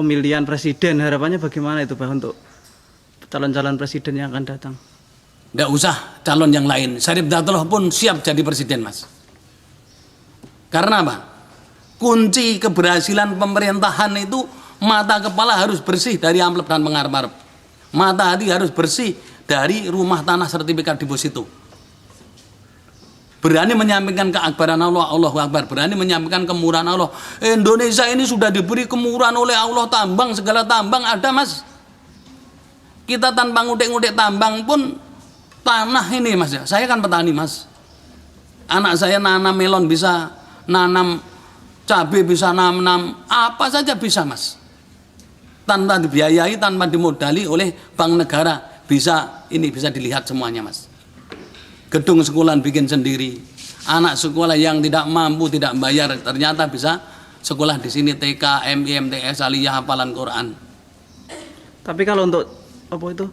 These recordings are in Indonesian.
pemilihan presiden, harapannya bagaimana itu Pak untuk calon-calon presiden yang akan datang? Nggak usah calon yang lain, Syarif Hidayatullah pun siap jadi presiden Mas. Karena apa? Kunci keberhasilan pemerintahan itu mata kepala harus bersih dari amplop dan pengarep-arep. Mata hati harus bersih dari rumah tanah sertifikat deposito. Berani menyampaikan keakbaran Allah, Allahu Akbar. Berani menyampaikan kemurahan Allah. Indonesia ini sudah diberi kemurahan oleh Allah, tambang, segala tambang ada Mas. Kita tanpa ngudik-ngudik tambang pun tanah ini Mas ya. Saya kan petani Mas. Anak saya nanam melon bisa, nanam cabai bisa, nanam apa saja bisa Mas. Tanpa dibiayai, tanpa dimodali oleh bank negara. Bisa dilihat semuanya Mas. Gedung sekolah bikin sendiri. Anak sekolah yang tidak mampu, tidak bayar, ternyata bisa sekolah di sini TK, MI, MTS, aliyah, hafalan Quran. Tapi kalau untuk apa itu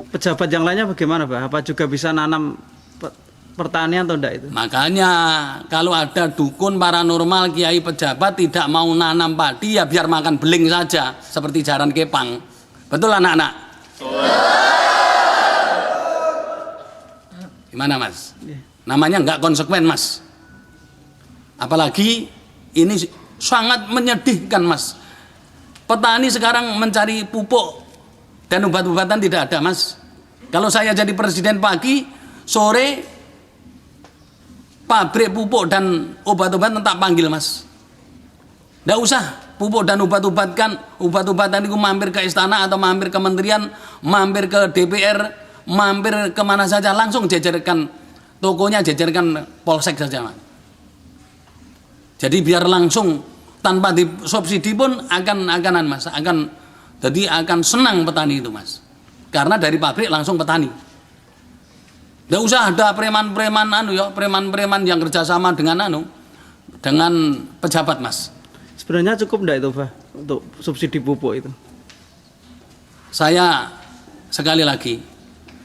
pejabat yang lainnya bagaimana Pak? Apa juga bisa nanam pertanian atau enggak itu? Makanya kalau ada dukun paranormal, kiai pejabat tidak mau nanam padi ya biar makan beling saja seperti jaran kepang. Betul anak-anak? Gimana Mas? Namanya nggak konsekuen Mas. Apalagi ini sangat menyedihkan Mas. Petani sekarang mencari pupuk dan obat-obatan tidak ada Mas. Kalau saya jadi presiden pagi, sore pabrik pupuk dan obat-obatan tak panggil Mas. Nggak usah pupuk dan obat-obatan itu mampir ke istana atau mampir ke kementerian, mampir ke DPR, mampir kemana saja, langsung jejerkan tokonya, jejerkan polsek saja Mas. Jadi biar langsung tanpa disubsidi pun akan Mas, akan senang petani itu Mas. Karena dari pabrik langsung petani. Nggak usah ada preman-preman preman-preman yang kerjasama dengan pejabat Mas. Sebenarnya cukup enggak itu Pak untuk subsidi pupuk itu? Saya sekali lagi,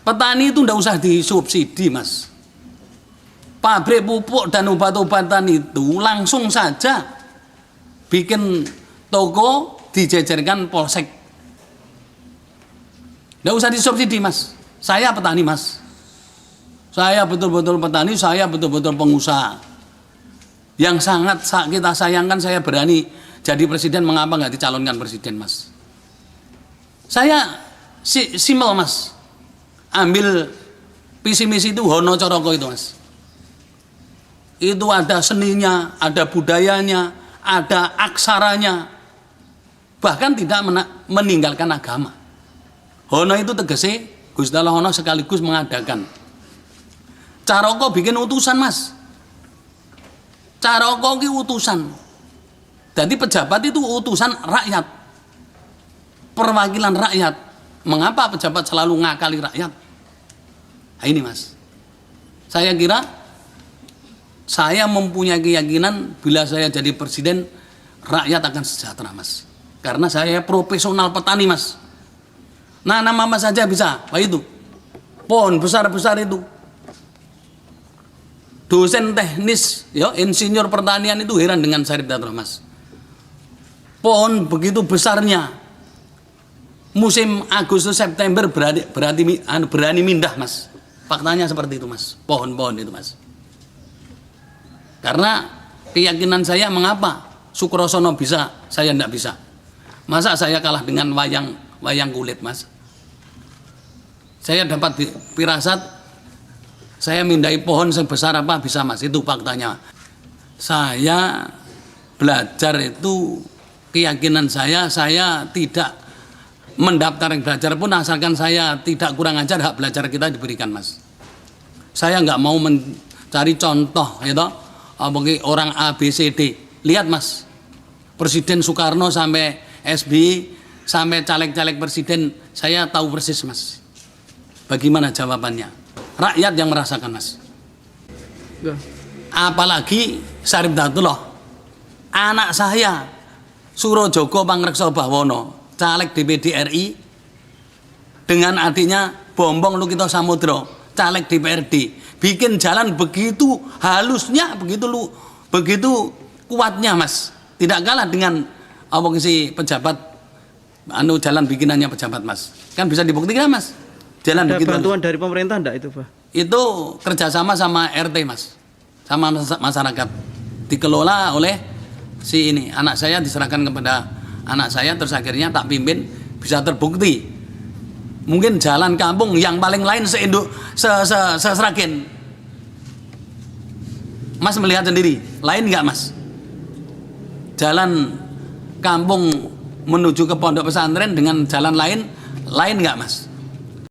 petani itu enggak usah disubsidi Mas. Pabrik pupuk dan obat-obatan itu langsung saja bikin toko, dijejerkan polsek. Enggak usah disubsidi Mas. Saya petani Mas. Saya betul-betul petani, saya betul-betul pengusaha. Yang sangat kita sayangkan, saya berani jadi presiden, mengapa nggak dicalonkan presiden Mas? Saya simpel Mas. Ambil visi misi itu Hono Coroko itu Mas. Itu ada seninya, ada budayanya, ada aksaranya. Bahkan tidak meninggalkan agama. Hono itu tegese Gusti Allah Hono sekaligus mengadakan. Caroko bikin utusan Mas. Caroko ki utusan. Jadi pejabat itu utusan rakyat. Perwakilan rakyat. Mengapa pejabat selalu ngakali rakyat? Nah, ini Mas. Saya kira saya mempunyai keyakinan bila saya jadi presiden rakyat akan sejahtera Mas. Karena saya profesional petani Mas. Nanam apa saja bisa. Pak itu. Pohon besar-besar itu. Dosen teknis, ya, insinyur pertanian itu heran dengan Syarif Hidayatullah Mas. Pohon begitu besarnya, musim Agustus September berani mindah Mas. Faktanya seperti itu Mas, pohon-pohon itu Mas. Karena keyakinan saya mengapa Sukrosono bisa, saya tidak bisa. Masa saya kalah dengan wayang kulit Mas? Saya dapat firasat. Saya mindai pohon sebesar apa bisa Mas, itu faktanya. Saya belajar itu keyakinan saya tidak mendaftar belajar pun asalkan saya tidak kurang ajar, hak belajar kita diberikan Mas. Saya nggak mau mencari contoh gitu, orang A, B, C, D. Lihat Mas, Presiden Soekarno sampai SBY sampai caleg-caleg presiden, saya tahu persis Mas. Bagaimana jawabannya? Rakyat yang merasakan Mas. Apalagi Syarif Hidayatullah, anak saya Surojogo Pangreksa Bawono, caleg DPD RI, dengan adiknya Bombong Lukito Samudro, caleg DPRD, bikin jalan begitu halusnya, begitu kuatnya Mas. Tidak kalah dengan si pejabat jalan bikinannya pejabat mas, kan bisa dibuktikan mas. Jalan Ada begitu bantuan dari pemerintah enggak itu Pak? itu kerjasama sama RT mas, sama masyarakat, dikelola oleh si ini. Anak saya diserahkan kepada anak saya, terus akhirnya tak pimpin, bisa terbukti. Mungkin jalan kampung yang paling lain Seragen. Mas melihat sendiri, lain nggak mas? Jalan kampung menuju ke pondok pesantren dengan jalan lain nggak mas?